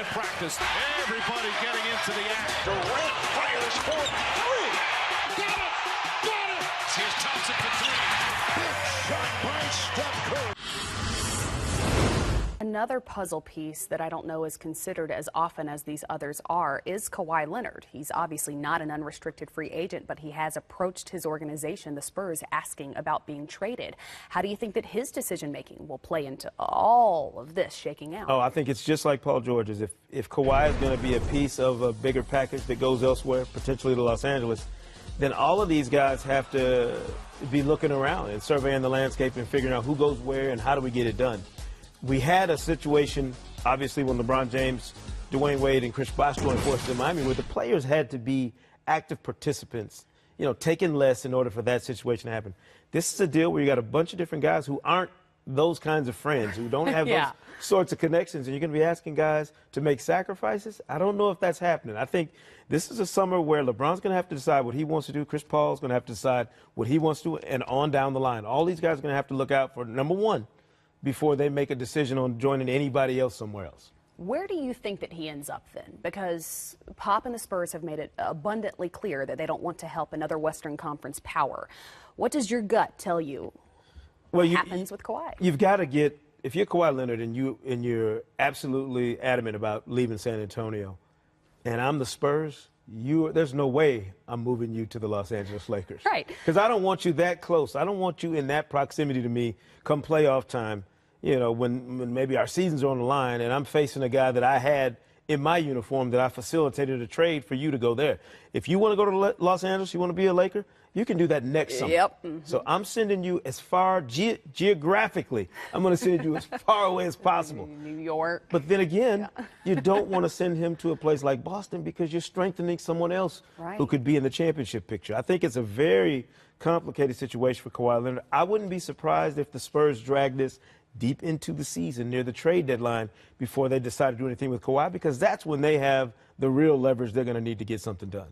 at practice. Everybody getting into the act. Durant fires for three. Got it! Got it! Here's Thompson for three. Big shot by Steph Curry. Another puzzle piece that I don't know is considered as often as these others are is Kawhi Leonard. He's obviously not an unrestricted free agent, but he has approached his organization, the Spurs, asking about being traded. How do you think that his decision-making will play into all of this shaking out? Oh, I think it's just like Paul George's. If Kawhi is going to be a piece of a bigger package that goes elsewhere, potentially to Los Angeles, then all of these guys have to be looking around and surveying the landscape and figuring out who goes where and how do we get it done. We had a situation, obviously, when LeBron James, Dwayne Wade, and Chris Bosh joined forces in Miami, where the players had to be active participants, you know, taking less in order for that situation to happen. This is a deal where you got a bunch of different guys who aren't those kinds of friends, who don't have those sorts of connections, and you're going to be asking guys to make sacrifices? I don't know if that's happening. I think this is a summer where LeBron's going to have to decide what he wants to do. Chris Paul's going to have to decide what he wants to do, and on down the line. All these guys are going to have to look out for, number one, before they make a decision on joining anybody else somewhere else. Where do you think that he ends up then? Because Pop and the Spurs have made it abundantly clear that they don't want to help another Western Conference power. What does your gut tell you happens with Kawhi? You've got to get, if you're Kawhi Leonard and you're absolutely adamant about leaving San Antonio, and I'm the Spurs, there's no way I'm moving you to the Los Angeles Lakers. Right. Because I don't want you that close. I don't want you in that proximity to me come playoff time, you know, when maybe our seasons are on the line and I'm facing a guy that I had in my uniform that I facilitated a trade for you to go there. If you want to go to Los Angeles, you want to be a Laker, you can do that next summer. Yep. So I'm sending you as far geographically. I'm going to send you as far away as possible. New York. But then again, you don't want to send him to a place like Boston because you're strengthening someone else who could be in the championship picture. I think it's a very complicated situation for Kawhi Leonard. I wouldn't be surprised if the Spurs drag this deep into the season near the trade deadline before they decide to do anything with Kawhi, because that's when they have the real leverage they're going to need to get something done.